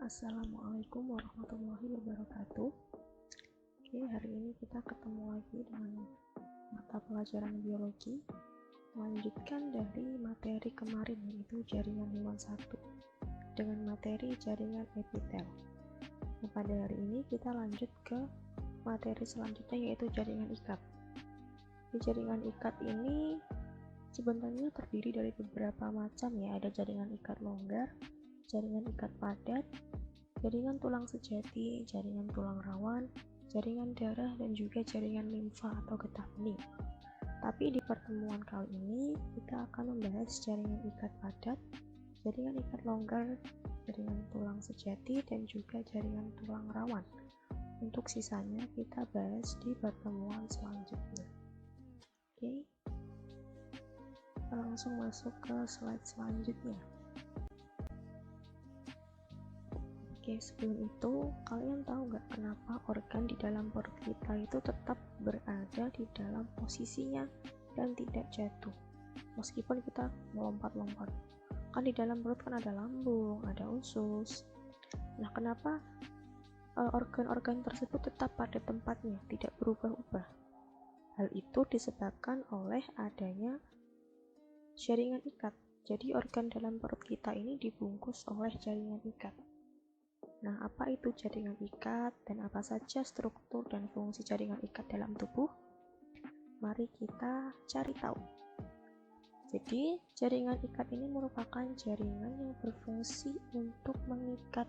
Assalamualaikum warahmatullahi wabarakatuh. Oke, hari ini kita ketemu lagi dengan mata pelajaran biologi, melanjutkan dari materi kemarin, yaitu jaringan hewan 1 dengan materi jaringan epitel. Nah, pada hari ini kita lanjut ke materi selanjutnya, yaitu jaringan ikat. Di jaringan ikat ini sebenarnya terdiri dari beberapa macam ya, ada jaringan ikat longgar, jaringan ikat padat, jaringan tulang sejati, jaringan tulang rawan, jaringan darah, dan juga jaringan limfa atau getah bening. Tapi di pertemuan kali ini kita akan membahas jaringan ikat padat, jaringan ikat longgar, jaringan tulang sejati, dan juga jaringan tulang rawan. Untuk sisanya kita bahas di pertemuan selanjutnya. Oke, kita langsung masuk ke slide selanjutnya. Oke, sebelum itu, kalian tahu nggak kenapa organ di dalam perut kita itu tetap berada di dalam posisinya dan tidak jatuh meskipun kita melompat-lompat? Kan di dalam perut kan ada lambung, ada usus. Nah, kenapa organ-organ tersebut tetap pada tempatnya, tidak berubah-ubah? Hal itu disebabkan oleh adanya jaringan ikat. Jadi organ dalam perut kita ini dibungkus oleh jaringan ikat. Nah, apa itu jaringan ikat dan apa saja struktur dan fungsi jaringan ikat dalam tubuh? Mari kita cari tahu. Jadi, jaringan ikat ini merupakan jaringan yang berfungsi untuk mengikat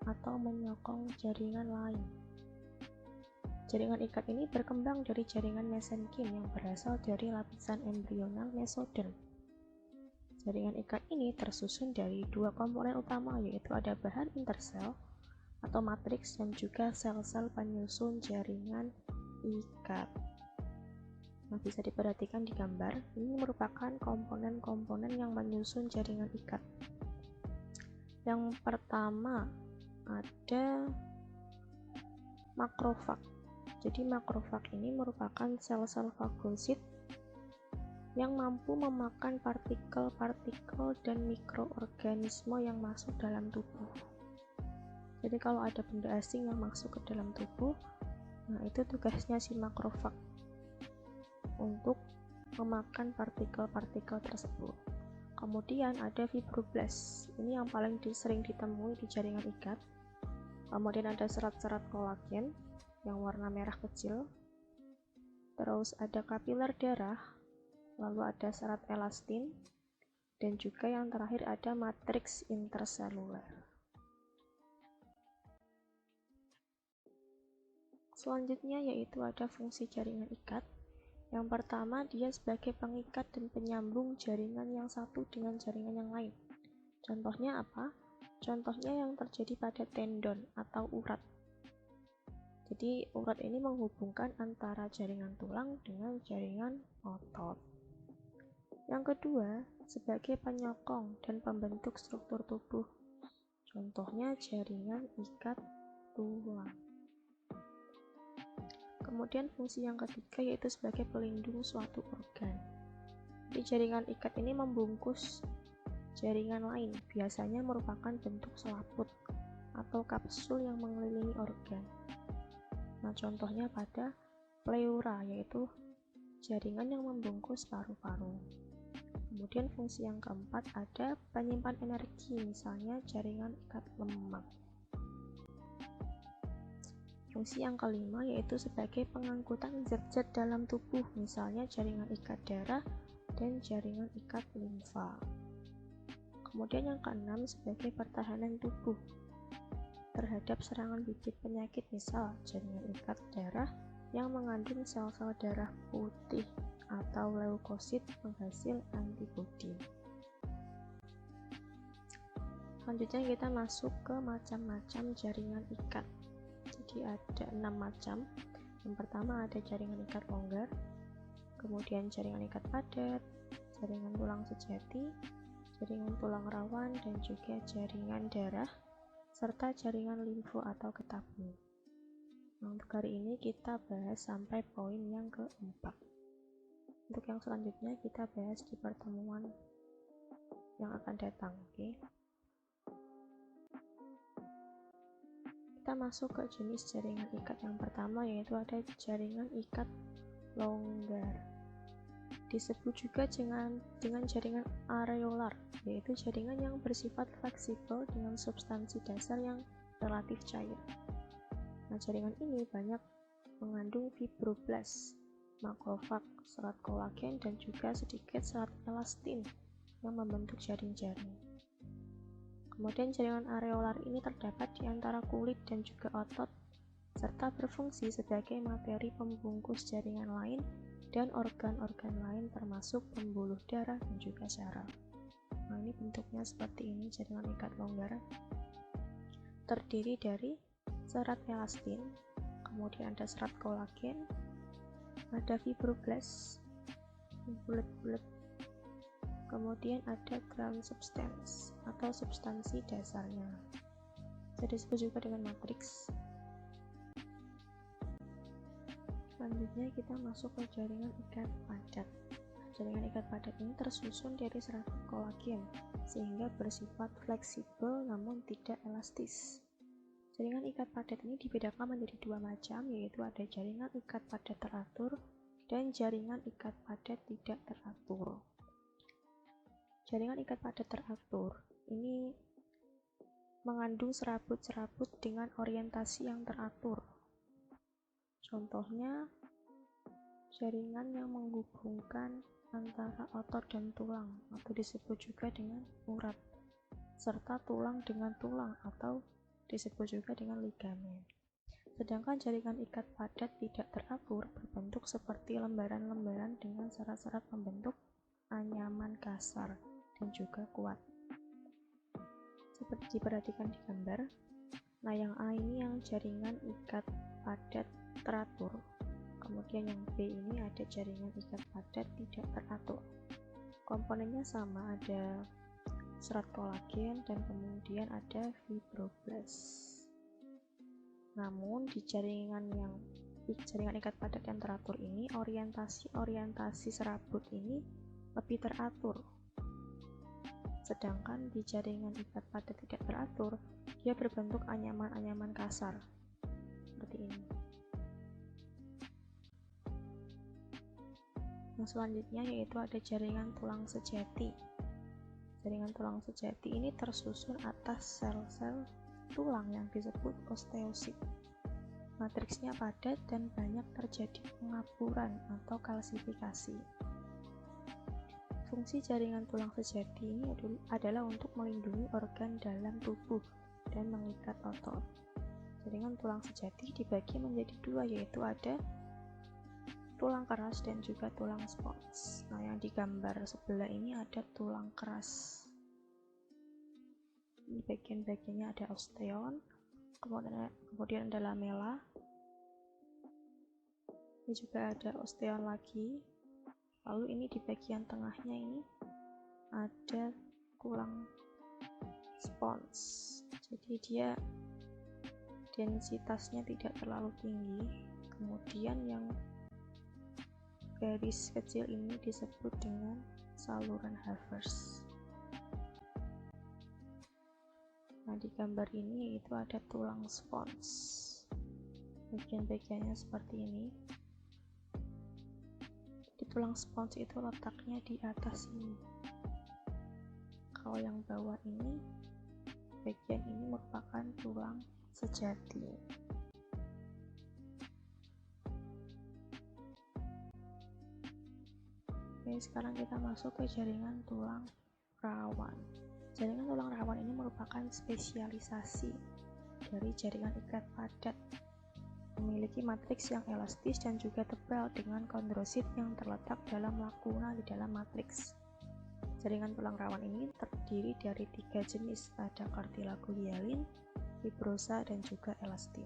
atau menyokong jaringan lain. Jaringan ikat ini berkembang dari jaringan mesenkim yang berasal dari lapisan embrional mesoderm. Jaringan ikat ini tersusun dari dua komponen utama, yaitu ada bahan intersel atau matriks dan juga sel-sel penyusun jaringan ikat. Nah, bisa diperhatikan di gambar, ini merupakan komponen-komponen yang menyusun jaringan ikat. Yang pertama ada makrofag. Jadi makrofag ini merupakan sel-sel fagosit yang mampu memakan partikel-partikel dan mikroorganisme yang masuk dalam tubuh. Jadi kalau ada benda asing yang masuk ke dalam tubuh, nah itu tugasnya si makrofag untuk memakan partikel-partikel tersebut. Kemudian ada fibroblast, ini yang paling sering ditemui di jaringan ikat. Kemudian ada serat-serat kolagen yang warna merah kecil. Terus ada kapiler darah, lalu ada serat elastin, dan juga yang terakhir ada matriks interseluler. Selanjutnya yaitu ada fungsi jaringan ikat. Yang pertama, dia sebagai pengikat dan penyambung jaringan yang satu dengan jaringan yang lain. Contohnya apa? Contohnya yang terjadi pada tendon atau urat. Jadi urat ini menghubungkan antara jaringan tulang dengan jaringan otot. Yang kedua, sebagai penyokong dan pembentuk struktur tubuh. Contohnya jaringan ikat tulang. Kemudian fungsi yang ketiga yaitu sebagai pelindung suatu organ. Di jaringan ikat ini membungkus jaringan lain, biasanya merupakan bentuk selaput atau kapsul yang mengelilingi organ. Nah, contohnya pada pleura, yaitu jaringan yang membungkus paru-paru. Kemudian fungsi yang keempat ada penyimpan energi, misalnya jaringan ikat lemak. Fungsi yang kelima yaitu sebagai pengangkutan zat-zat dalam tubuh, misalnya jaringan ikat darah dan jaringan ikat limfa. Kemudian yang keenam sebagai pertahanan tubuh terhadap serangan bibit penyakit, misal jaringan ikat darah yang mengandung sel-sel darah putih atau leukosit penghasil antibodi. Selanjutnya kita masuk ke macam-macam jaringan ikat. Jadi ada 6 macam. Yang pertama ada jaringan ikat longgar, kemudian jaringan ikat padat, jaringan tulang sejati, jaringan tulang rawan, dan juga jaringan darah, serta jaringan limfo atau getah bening. Nah, untuk hari ini kita bahas sampai poin yang keempat. Untuk yang selanjutnya kita bahas di pertemuan yang akan datang, oke? kita masuk ke jenis jaringan ikat yang pertama, yaitu ada jaringan ikat longgar. Disebut juga dengan jaringan areolar, yaitu jaringan yang bersifat fleksibel dengan substansi dasar yang relatif cair. Nah, jaringan ini banyak mengandung fibroblast, makrofag, serat kolagen, dan juga sedikit serat elastin yang membentuk jaring-jaring. Kemudian jaringan areolar ini terdapat di antara kulit dan juga otot, serta berfungsi sebagai materi pembungkus jaringan lain dan organ-organ lain termasuk pembuluh darah dan juga syaraf. Nah, ini bentuknya seperti ini jaringan ikat longgar. Terdiri dari serat elastin, kemudian ada serat kolagen, ada fibroblast, bulat-bulat, kemudian ada ground substance atau substansi dasarnya, bisa disebut juga dengan matriks. Selanjutnya kita masuk ke jaringan ikat padat. Jaringan ikat padat ini tersusun dari serat kolagen sehingga bersifat fleksibel namun tidak elastis. Jaringan ikat padat ini dibedakan menjadi dua macam, yaitu ada jaringan ikat padat teratur dan jaringan ikat padat tidak teratur. Jaringan ikat padat teratur ini mengandung serabut-serabut dengan orientasi yang teratur. Contohnya, jaringan yang menghubungkan antara otot dan tulang atau disebut juga dengan urat, serta tulang dengan tulang atau disebut juga dengan ligamen. Sedangkan jaringan ikat padat tidak teratur berbentuk seperti lembaran-lembaran dengan serat-serat membentuk anyaman kasar dan juga kuat. Seperti diperhatikan di gambar. Nah, yang A ini yang jaringan ikat padat teratur. Kemudian yang B ini ada jaringan ikat padat tidak teratur. Komponennya sama, ada serat kolagen dan kemudian ada fibroblast. Namun di jaringan ikat padat yang teratur ini, orientasi serabut ini lebih teratur. Sedangkan di jaringan ikat padat tidak teratur, dia berbentuk anyaman-anyaman kasar seperti ini. Nah, selanjutnya yaitu ada jaringan tulang sejati. Jaringan tulang sejati ini tersusun atas sel-sel tulang yang disebut osteosit. Matriksnya padat dan banyak terjadi pengaburan atau kalsifikasi. Fungsi jaringan tulang sejati ini adalah untuk melindungi organ dalam tubuh dan mengikat otot. Jaringan tulang sejati dibagi menjadi dua, yaitu ada tulang keras dan juga tulang spons. Nah, yang di gambar sebelah ini ada tulang keras. Ini bagian-bagiannya ada osteon, kemudian ada lamela. Ini juga ada osteon lagi. Lalu ini di bagian tengahnya ini ada tulang spons. Jadi dia densitasnya tidak terlalu tinggi. Kemudian yang garis kecil ini disebut dengan saluran Havers. Nah, di gambar ini itu ada tulang spons. Bagian-bagiannya seperti ini. Di tulang spons itu letaknya di atas ini. Kalau yang bawah ini, bagian ini merupakan tulang sejati. Oke, sekarang kita masuk ke jaringan tulang rawan. Jaringan tulang rawan ini merupakan spesialisasi dari jaringan ikat padat. Memiliki matriks yang elastis dan juga tebal dengan kondrosit yang terletak dalam lakuna di dalam matriks. Jaringan tulang rawan ini terdiri dari 3 jenis, ada cartilago hyalin, fibrosa, dan juga elastin.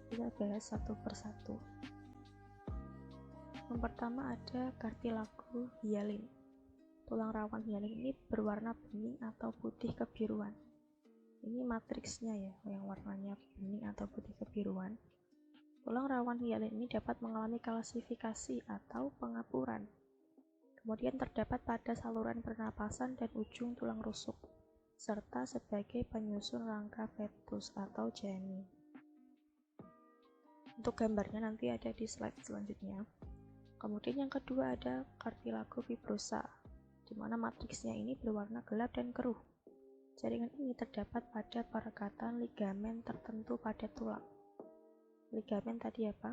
Kita bahas satu persatu. Yang pertama ada cartilago hyalin. Tulang rawan hyalin ini berwarna bening atau putih kebiruan. Ini matriksnya ya, yang warnanya bening atau putih kebiruan. Tulang rawan hyalin ini dapat mengalami kalsifikasi atau pengaburan. Kemudian terdapat pada saluran pernapasan dan ujung tulang rusuk, serta sebagai penyusun rangka fetus atau janin. Untuk gambarnya nanti ada di slide selanjutnya. Kemudian yang kedua ada cartilago fibrosa, di mana matriksnya ini berwarna gelap dan keruh. Jaringan ini terdapat pada perekatan ligamen tertentu pada tulang. Ligamen tadi apa?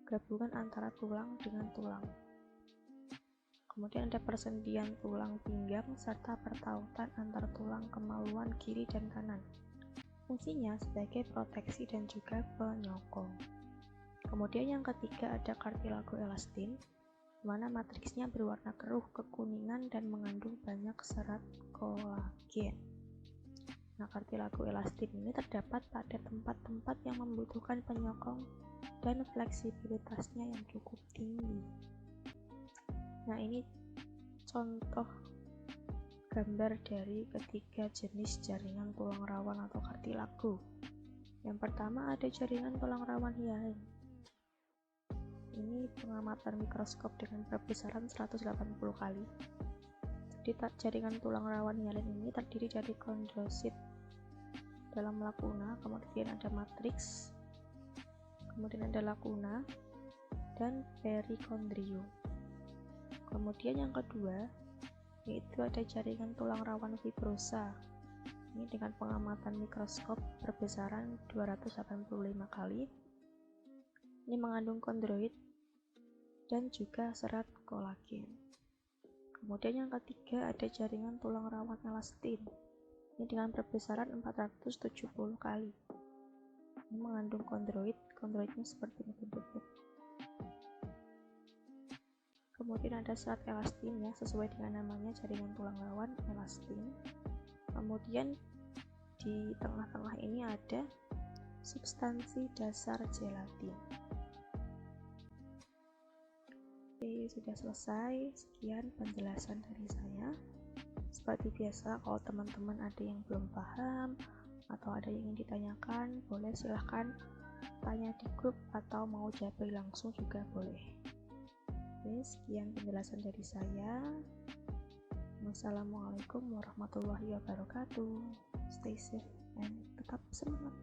Gabungan antara tulang dengan tulang. Kemudian ada persendian tulang pinggang serta pertautan antar tulang kemaluan kiri dan kanan. Fungsinya sebagai proteksi dan juga penyokong. Kemudian yang ketiga ada cartilago elastin, di mana matriksnya berwarna keruh kekuningan dan mengandung banyak serat kolagen. Nah, cartilago elastin ini terdapat pada tempat-tempat yang membutuhkan penyokong dan fleksibilitasnya yang cukup tinggi. Nah, ini contoh gambar dari ketiga jenis jaringan tulang rawan atau cartilago. Yang pertama ada jaringan tulang rawan hyaline. Ini pengamatan mikroskop dengan perbesaran 180 kali. Jadi jaringan tulang rawan hyaline ini terdiri dari kondrosit dalam lakuna, kemudian ada matriks, kemudian ada lakuna, dan perikondrium. Kemudian yang kedua yaitu ada jaringan tulang rawan fibrosa. Ini dengan pengamatan mikroskop perbesaran 285 kali. Ini mengandung kondroit dan juga serat kolagen. Kemudian yang ketiga ada jaringan tulang rawan elastin. Ini dengan perbesaran 470 kali. Ini mengandung kondroit, kondroitnya seperti ini bentuknya. Kemudian ada serat elastin ya, sesuai dengan namanya jaringan tulang rawan elastin. Kemudian di tengah-tengah ini ada substansi dasar gelatin. Oke, sudah selesai. Sekian penjelasan dari saya. Seperti biasa, kalau teman-teman ada yang belum paham atau ada yang ingin ditanyakan, boleh silahkan tanya di grup atau mau japri langsung juga boleh. Oke, sekian penjelasan dari saya. Wassalamualaikum warahmatullahi wabarakatuh. Stay safe and tetap semangat.